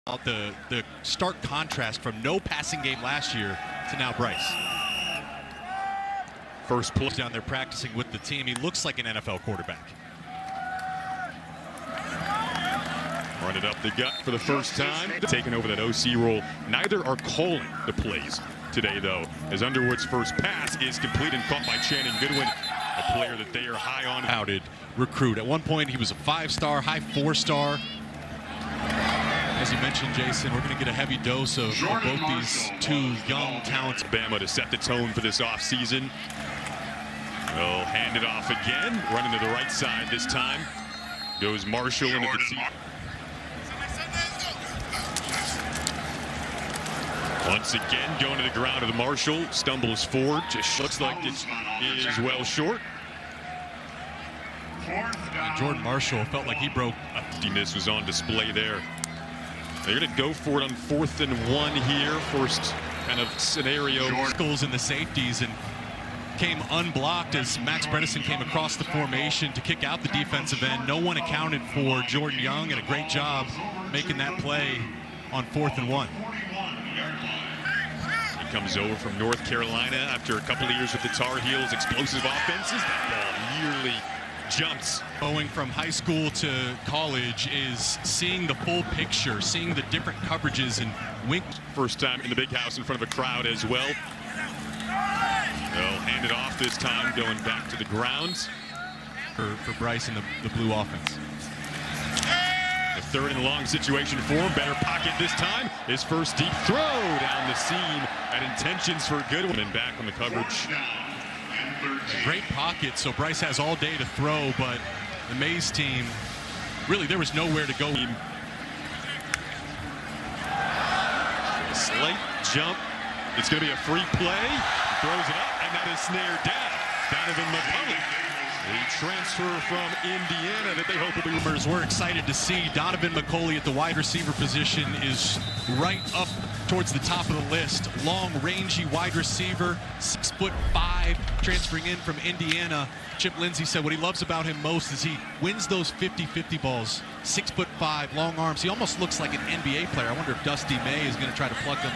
The stark contrast from no passing game last year to now Bryce. First pull down there practicing with the team. He looks like an NFL quarterback. Run it up the gut for the first time. Taking over that OC role. Neither are calling the plays today, though, as Underwood's first pass is complete and caught by Channing Goodwin, a player that they are high on. Outed recruit. At one point, he was a 5-star, high 4-star. As you mentioned, Jason, we're going to get a heavy dose of both these two young talents. Bama to set the tone for this offseason. They'll hand it off again. Running to the right side this time. Goes Marshall into the seat. Once again, going to the ground of the Marshall. Stumbles forward. Just looks like it is well short. And Jordan Marshall felt like he broke. Miss was on display there. They're going to go for it on 4th and 1 here. First kind of scenario. Schools in the safeties and came unblocked as Max Bredesen came across the formation to kick out the defensive end. No one accounted for Jordan Young, and a great job making that play on 4th and 1. He comes over from North Carolina after a couple of years with the Tar Heels. Explosive offenses. That ball nearly jumps. Going from high school to college is seeing the full picture, seeing the different coverages and wink. First time in the big house in front of a crowd as well. They'll hand it off this time, going back to the grounds. For Bryce and the blue offense. A 3rd and long situation for him. Better pocket this time. His first deep throw down the seam, and intentions for Goodwin. And back on the coverage. Great pocket, so Bryce has all day to throw, but the Mays team, really, there was nowhere to go. A slight jump. It's going to be a free play. Throws it up, and that is snared down. Donovan McCulley. A transfer from Indiana that they hope will be. We're excited to see Donovan McCulley at the wide receiver position is right up towards the top of the list. Long, rangy wide receiver, 6'5", transferring in from Indiana. Chip Lindsey said what he loves about him most is he wins those 50-50 balls. 6'5", long arms. He almost looks like an NBA player. I wonder if Dusty May is going to try to pluck him,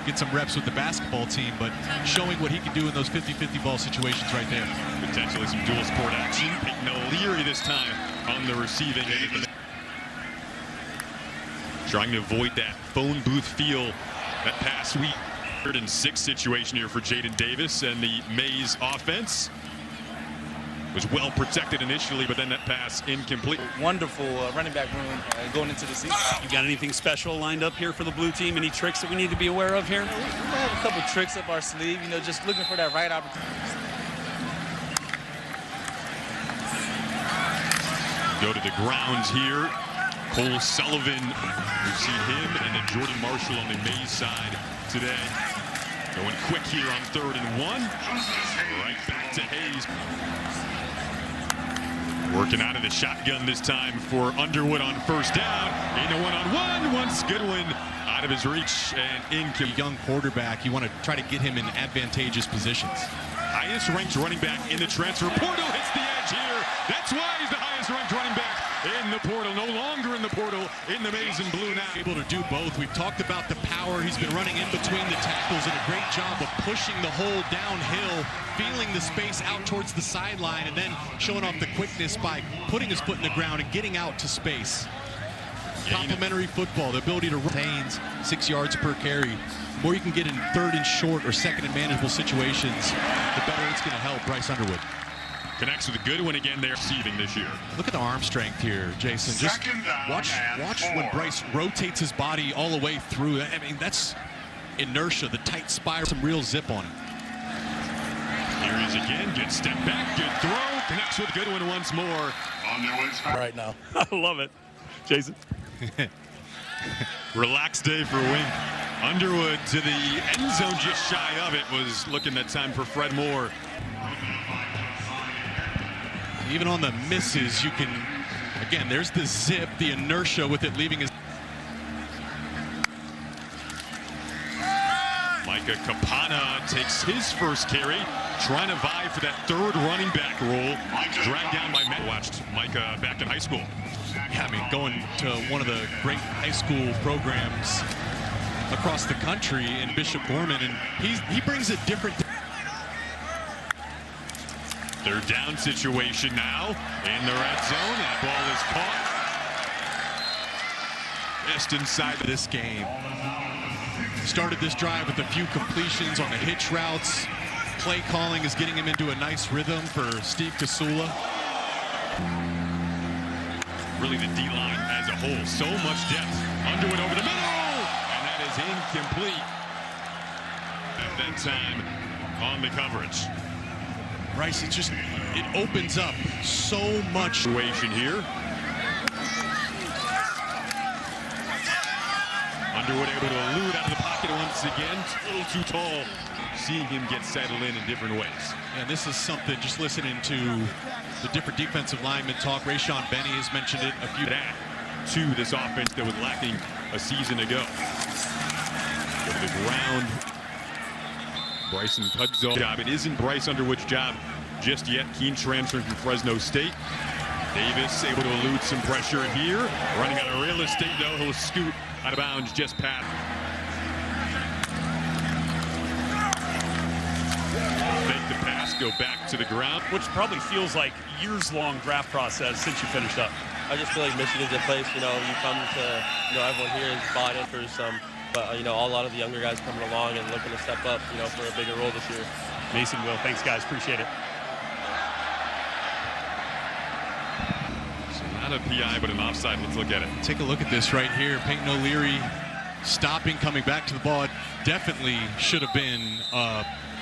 get some reps with the basketball team, but showing what he can do in those 50-50 ball situations right there. Potentially some dual sport action. Peyton O'Leary this time on the receiving end. Trying to avoid that phone booth feel that past week. 3rd and 6 situation here for Jaden Davis, and the Mays offense was well protected initially, but then that pass incomplete. Wonderful running back room going into the season. You got anything special lined up here for the blue team? Any tricks that we need to be aware of here? We have a couple tricks up our sleeve, just looking for that right opportunity. Go to the grounds here. Cole Sullivan, we've seen him, and then Jordan Marshall on the Mays side today. Going quick here on 3rd and 1. Right back to Hayes. Working out of the shotgun this time for Underwood on 1st down. In a one-on-one. Once Goodwin out of his reach and incomplete. Young quarterback, you want to try to get him in advantageous positions. Highest ranked running back in the transfer portal hits the edge here. That's why he's the highest ranked running back in the portal. No longer in the portal, in the Maize and Blue now. Able to do both. We've talked about the power. He's been running in between the tackles and a great job of pushing the hole downhill, feeling the space out towards the sideline, and then showing off the quickness by putting his foot in the ground and getting out to space. Complementary football, the ability to run 6 yards per carry. The more you can get in 3rd and short or 2nd and manageable situations, the better it's going to help Bryce Underwood. Connects with a good one again there, receiving this year. Look at the arm strength here, Jason. Just watch when Bryce rotates his body all the way through. I mean, that's inertia, the tight spiral, some real zip on him. Here he is again, good step back, good throw, connects with Goodwin once more. Right now. I love it. Jason. Relaxed day for Wink. Underwood to the end zone, just shy of it. Was looking that time for Fred Moore. Even on the misses, you can, again, there's the zip, the inertia with it leaving his. Micah Capana takes his first carry, trying to vie for that 3rd running back role. Dragged down by Matt. Watched Micah back in high school. Yeah, I mean, going to one of the great high school programs across the country in Bishop Gorman, and he brings a different. Third down situation now in the red zone. That ball is caught just inside This game started this drive with a few completions on the hitch routes. Play calling is getting him into a nice rhythm for Steve Kasula. Really the D-line as a whole. So much depth. Underwood over the middle. And that is incomplete. At that time on the coverage. Bryce, it opens up so much. Situation here. Underwood able to elude out of the pocket once again. A little too tall. Seeing him get settled in different ways. And this is something, just listening to the different defensive linemen talk. Rayshawn Benny has mentioned it a few. That to this offense that was lacking a season ago. Go to the ground. Bryson Cudzall job. It isn't Bryce Underwood's job just yet. Keen transfer from Fresno State. Davis able to elude some pressure here. Running out of real estate though. He'll scoot out of bounds just past. Fake the pass, go back to the ground. Which probably feels like years-long draft process since you finished up. I just feel like Michigan's a place, you come to, everyone here is bought in for some, but, a lot of the younger guys coming along and looking to step up, for a bigger role this year. Mason, Will, thanks, guys. Appreciate it. So not a PI, but an offside. Let's look at it. Take a look at this right here. Peyton O'Leary stopping, coming back to the ball. It definitely should have been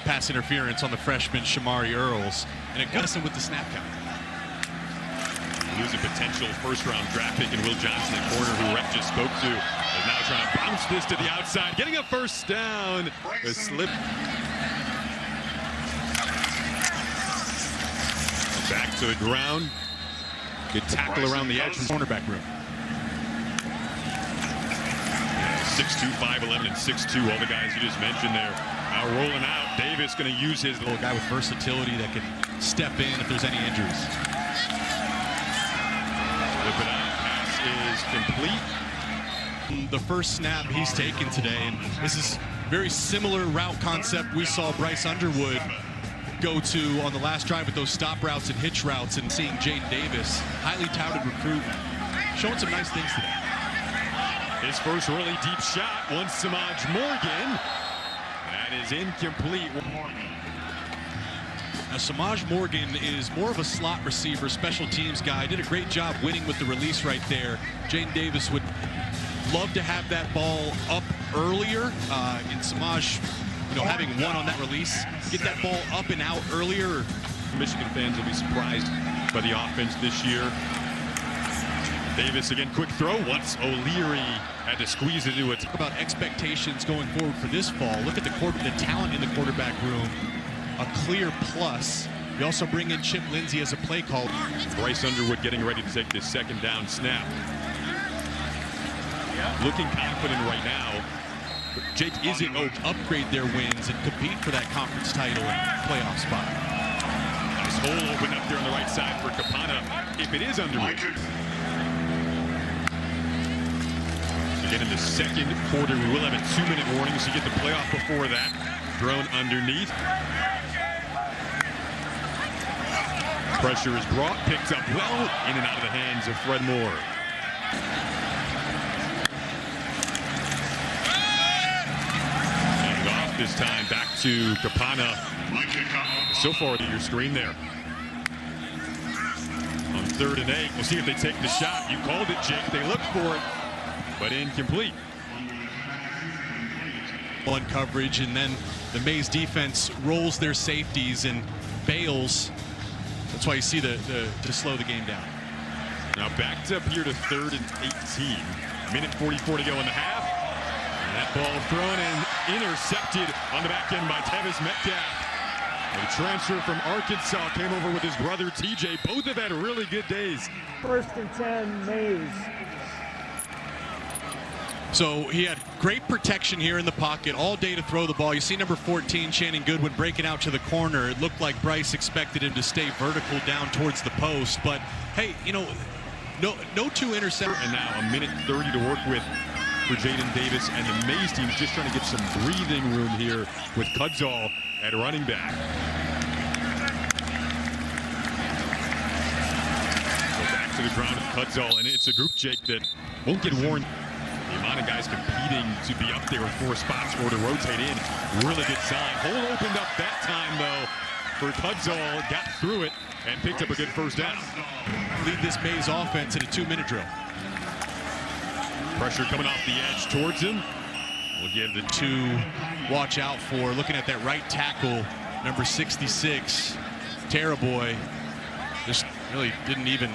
pass interference on the freshman Shamari Earls, and it got us in with the snap count. Losing potential first-round draft pick in Will Johnson, the corner who Rec just spoke to, is now trying to bounce this to the outside, getting a first down. A slip. Back to the ground. Good tackle around the edge from cornerback room. 6'2", 5'11", and 6'2", all the guys you just mentioned there. Now rolling out. Davis going to use his little guy with versatility that can step in if there's any injuries. Flip it out. Pass is complete. The first snap he's taken today, and this is very similar route concept we saw Bryce Underwood go to on the last drive with those stop routes and hitch routes, and seeing Jaden Davis, highly touted recruit, showing some nice things today. His first really deep shot, once Samaj Morgan. That is incomplete. Now, Samaj Morgan is more of a slot receiver, special teams guy. Did a great job winning with the release right there. Jaden Davis would love to have that ball up earlier. And Samaj, having one on that release, get that ball up and out earlier. Michigan fans will be surprised by the offense this year. Davis again, quick throw. Once O'Leary had to squeeze it into it. Talk about expectations going forward for this fall. Look at the talent in the quarterback room. A clear plus. You also bring in Chip Lindsey as a play call. Bryce Underwood getting ready to take this second down snap. Looking confident right now. But Jake isn't upgrade their wins and compete for that conference title and playoff spot. Nice hole open up there on the right side for Capana if it is Underwood. Again, in the second quarter, we will have a 2-minute warning, so you get the playoff before that. Thrown underneath. Pressure is brought, picked up well, in and out of the hands of Fred Moore. And off this time, back to Capana. So far to your screen there. On 3rd and 8, we'll see if they take the shot. You called it, Jake. They look for it, but incomplete. One coverage, and then the Mays defense rolls their safeties and bails. That's why you see to slow the game down. Now backed up here to 3rd and 18. Minute 44 to go in the half. And that ball thrown and intercepted on the back end by Tevis Metcalf. A transfer from Arkansas came over with his brother TJ. Both have had really good days. 1st and 10, Mays. So he had great protection here in the pocket all day to throw the ball. You see number 14, Shannon Goodwin, breaking out to the corner. It looked like Bryce expected him to stay vertical down towards the post. But, hey, No two interceptors. And now a minute 30 to work with for Jaden Davis and the Mays team, just trying to get some breathing room here with Kudzall at running back. Go back to the ground with Kudzall, and it's a group, Jake, that won't get worn. The amount of guys competing to be up there with 4 spots or to rotate in, really good sign. Hole opened up that time, though, for Kudzall, got through it and picked up a good first down. Lead this Mays offense in a 2-minute drill. Pressure coming off the edge towards him. We'll give the 2 watch out for. Looking at that right tackle, number 66, Taraboy, just really didn't even.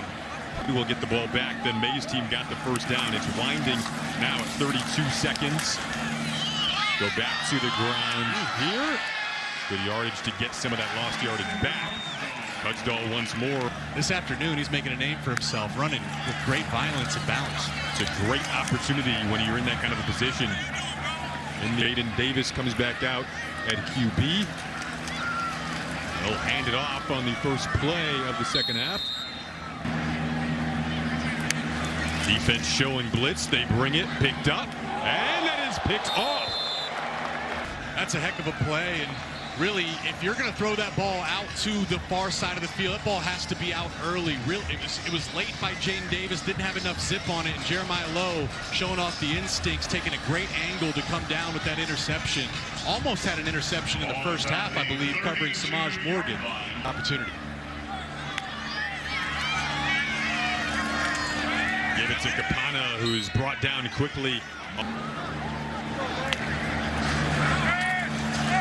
Will get the ball back. Then Mays team got the first down. It's winding now at 32 seconds. Go back to the ground here. Good yardage to get some of that lost yardage back. Kudzall once more. This afternoon, he's making a name for himself, running with great violence and balance. It's a great opportunity when you're in that kind of a position. And Jaden Davis comes back out at QB. They'll hand it off on the first play of the second half. Defense showing blitz. They bring it, picked up, and that is picked off. That's a heck of a play, and really, if you're going to throw that ball out to the far side of the field, that ball has to be out early. Really, it was late by Jaden Davis, didn't have enough zip on it, and Jeremiah Lowe showing off the instincts, taking a great angle to come down with that interception. Almost had an interception in the first half, I believe, covering Samaj Morgan. Opportunity. Give it to Capana, who's brought down quickly.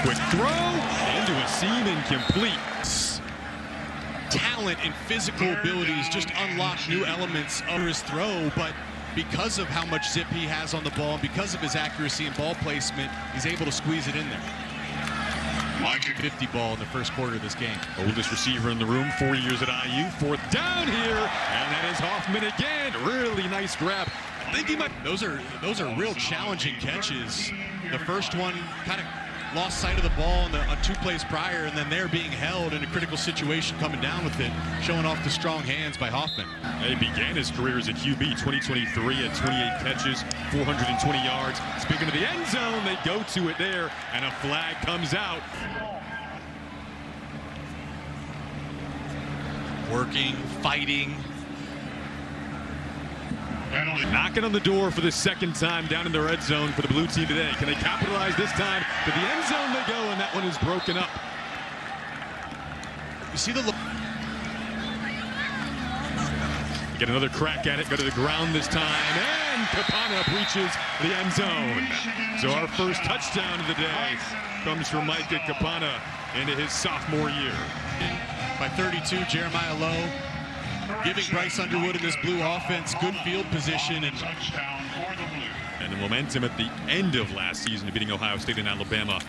Quick throw into a seam, incomplete. Talent and physical abilities just unlock new elements of his throw, but because of how much zip he has on the ball, and because of his accuracy and ball placement, he's able to squeeze it in there. 50 ball in the first quarter of this game. Oldest receiver in the room, 4 years at IU. 4th down here, and that is Hoffman again. Really nice grab. I think he might. Those are real challenging catches. The first one kind of lost sight of the ball on 2 plays prior, and then they're being held in a critical situation, coming down with it, showing off the strong hands by Hoffman. He began his career as a QB, 2023 at 28 catches, 420 yards. Speaking of the end zone, they go to it there, and a flag comes out. Working, fighting. Knocking on the door for the second time down in the red zone for the blue team today. Can they capitalize this time? To the end zone they go, and that one is broken up. You see the look. Get another crack at it, go to the ground this time, and Capana breaches the end zone. So our first touchdown of the day comes from Micah Capana into his sophomore year. By 32, Jeremiah Lowe giving Bryce Underwood in this blue offense good field position. And the momentum at the end of last season, beating Ohio State and Alabama.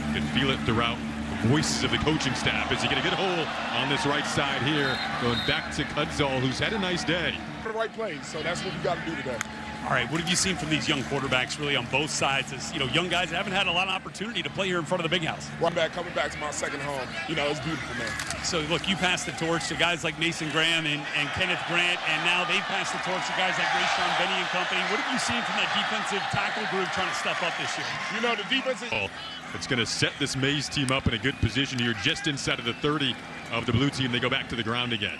You can feel it throughout the voices of the coaching staff as you get a good hole on this right side here. Going back to Kudzall, who's had a nice day. The right plays, so that's what we got to do today. All right, what have you seen from these young quarterbacks really on both sides? As you know, young guys haven't had a lot of opportunity to play here in front of the big house. Coming back to my second home, it's beautiful, man. So look, you passed the torch to guys like Mason Graham and Kenneth Grant, and now they pass the torch to guys like Rayshon Benny and company. What have you seen from that defensive tackle group trying to step up this year? The defense is... It's going to set this Mays team up in a good position here, just inside of the 30 of the blue team. They go back to the ground again.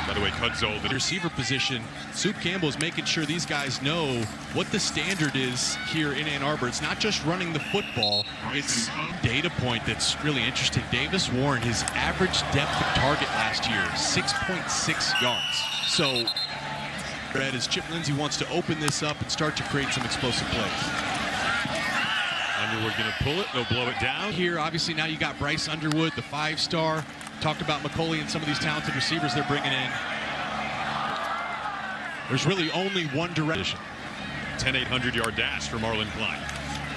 By the way, Kudzall, The receiver position, Soup Campbell is making sure these guys know what the standard is here in Ann Arbor. It's not just running the football. It's data point that's really interesting. Davis Warren, his average depth of target last year, 6.6 yards. So, as Chip Lindsey wants to open this up and start to create some explosive plays. Underwood going to pull it. They'll blow it down. Here, obviously, now you got Bryce Underwood, the 5-star. Talked about McCauley and some of these talented receivers they're bringing in. There's really only one direction. 800-yard dash for Marlon Klein.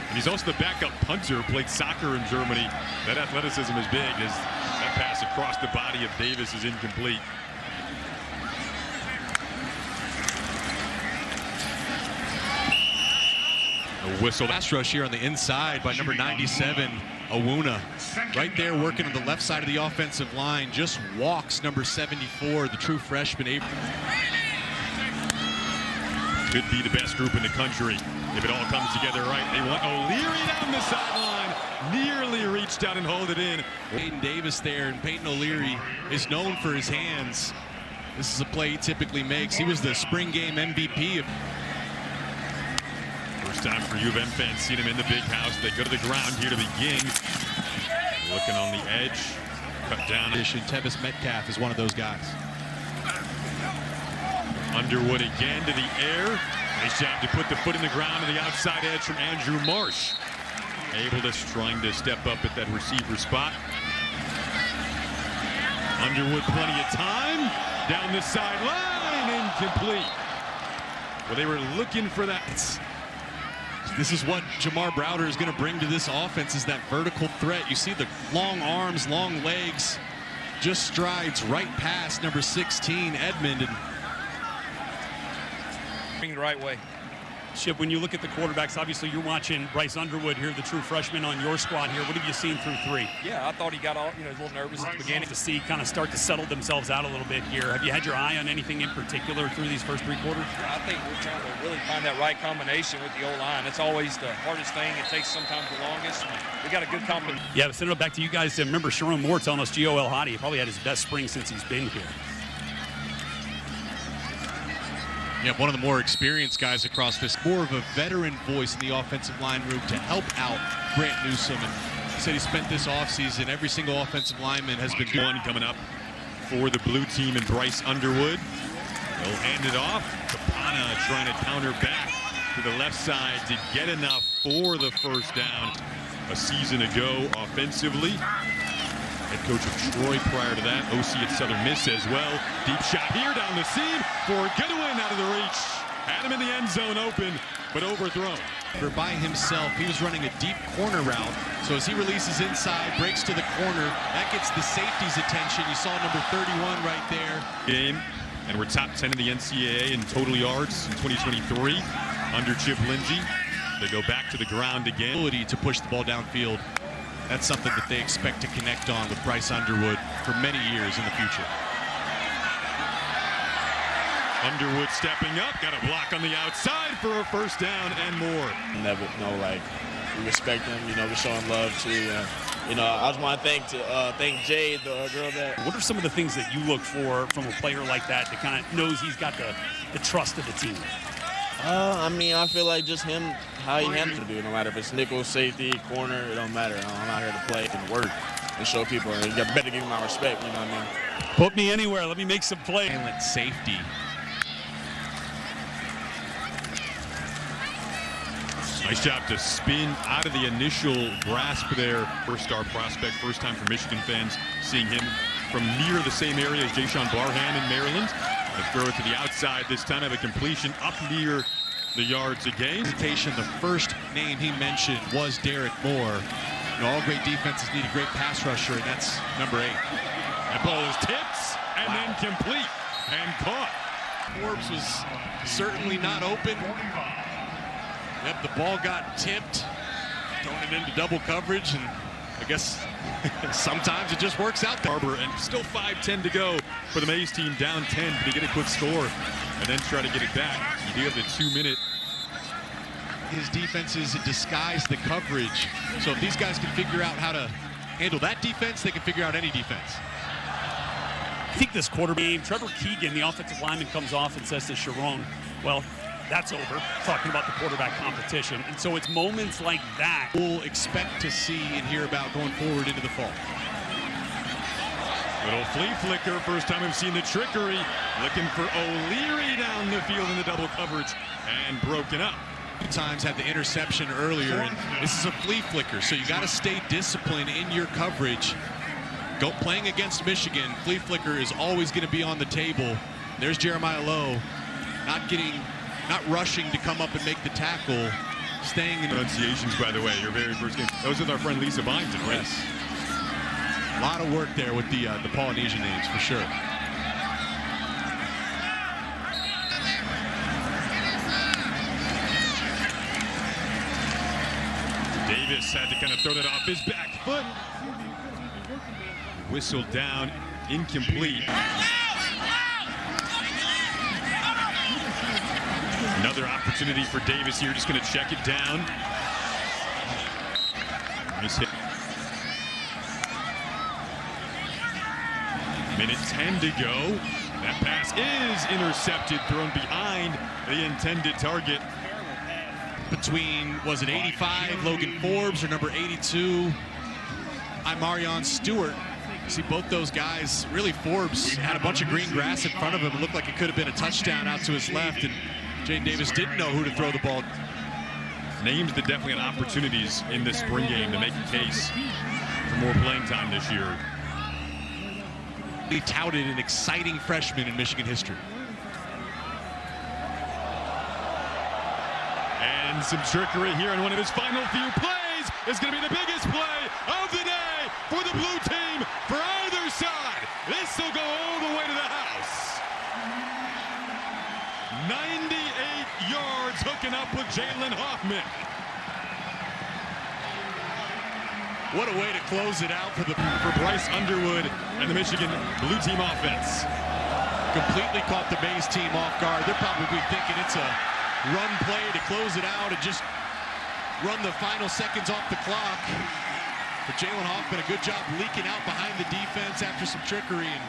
And he's also the backup punter, played soccer in Germany. That athleticism is big as that pass across the body of Davis is incomplete. A whistle. Pass rush here on the inside by number 97, Awuna. Right there working on the left side of the offensive line. Just walks number 74, the true freshman. Could be the best group in the country if it all comes together right. They want O'Leary down the sideline. Nearly reached out and hold it in. Peyton Davis there, and Peyton O'Leary is known for his hands. This is a play he typically makes. He was the spring game MVP. First time for U of M fans seeing him in the big house. They go to the ground here to begin. Looking on the edge. Cut down. Tevis Metcalf is one of those guys. Underwood again to the air. Nice job to put the foot in the ground to the outside edge from Andrew Marsh. Trying to step up at that receiver spot. Underwood plenty of time. Down the sideline, incomplete. Well, they were looking for that. This is what Jamar Browder is going to bring to this offense, is that vertical threat. You see the long arms, long legs, just strides right past number 16, Edmond. The right way. Chip, when you look at the quarterbacks, obviously you're watching Bryce Underwood here, the true freshman on your squad here. What have you seen through three? Yeah, I thought he got all, a little nervous at the beginning. To see kind of start to settle themselves out a little bit here. Have you had your eye on anything in particular through these first three quarters? I think we're trying to really find that right combination with the O-line. That's always the hardest thing. It takes sometimes the longest. We got a good combination. Yeah, but send it back to you guys. Remember Sharon Moore telling us G.O.L. Hottie probably had his best spring since he's been here. Yeah, one of the more experienced guys across this, more of a veteran voice in the offensive line room to help out Grant Newsome. And he said he spent this offseason, every single offensive lineman has been one coming up for the blue team and Bryce Underwood. They'll hand it off. Capana trying to counter back to the left side to get enough for the first down. A season ago offensively. Head coach of Troy prior to that. OC at Southern Miss as well. Deep shot here down the seam for Goodwin out of the reach. Had him in the end zone open, but overthrown. By himself, he was running a deep corner route. So as he releases inside, breaks to the corner, that gets the safety's attention. You saw number 31 right there. Game, and we're top 10 in the NCAA in total yards in 2023 under Chip Lindsey. They go back to the ground again. Ability to push the ball downfield. That's something that they expect to connect on with Bryce Underwood for many years in the future. Underwood stepping up, got a block on the outside for a first down and more. Never, we respect him. We're showing love to. I just want to thank Jade, the girl that. What are some of the things that you look for from a player like that kind of knows he's got the trust of the team? I feel like just him, how he handles it. No matter if it's nickel, safety, corner, it don't matter. I'm out here to play and work and show people. And you better give me my respect. You know what I mean? Put me anywhere. Let me make some plays. Silent safety. Nice job to spin out of the initial grasp there. First-star prospect, first time for Michigan fans seeing him from near the same area as Jayshawn Barham in Maryland. Let's throw it to the outside this time. Have a completion up near the yards again. The first name he mentioned was Derek Moore. All great defenses need a great pass rusher, and that's number 8. That ball is tipped and then complete and caught. Forbes was certainly not open. Yep, the ball got tipped, thrown it into double coverage, and I guess sometimes it just works out there. Barber, and still 5:10 to go for the Mays team, down 10 to get a quick score and then try to get it back. You do have the 2-minute. His defenses disguise the coverage. So if these guys can figure out how to handle that defense, they can figure out any defense. I think this quarter game, Trevor Keegan, the offensive lineman, comes off and says to Sharon, well, that's over, talking about the quarterback competition. And so it's moments like that we'll expect to see and hear about going forward into the fall. Little flea flicker, first time we've seen the trickery. Looking for O'Leary down the field in the double coverage and broken up. Times had the interception earlier, and this is a flea flicker, so you got to stay disciplined in your coverage. Playing against Michigan, flea flicker is always going to be on the table. There's Jeremiah Lowe, not rushing to come up and make the tackle, staying in. Pronunciations, by the way, your very first game. That was with our friend Lisa Byington, right? Yes. A lot of work there with the Polynesian names, for sure. Davis had to kind of throw that off his back foot. Whistled down, incomplete. Another opportunity for Davis here, just going to check it down. Nice hit. Minute 10 to go. That pass is intercepted, thrown behind the intended target. Between, was it 85, Logan Forbes, or number 82, Imarion Stewart. See both those guys, really Forbes had a bunch of green grass in front of him. It looked like it could have been a touchdown out to his left, and Jane Davis didn't know who to throw the ball. Names that definitely had opportunities in this spring game to make a case for more playing time this year. He touted an exciting freshman in Michigan history. And some trickery here in one of his final few plays is going to be the biggest play of the day for the blue team for either side. This will go all the way to the house. 98 yards hooking up with Jalen Hoffman. What a way to close it out for Bryce Underwood and the Michigan blue team offense. Completely caught the Mays team off guard. They're probably thinking it's a run play to close it out and just run the final seconds off the clock. But Jalen Hoffman, a good job leaking out behind the defense after some trickery. And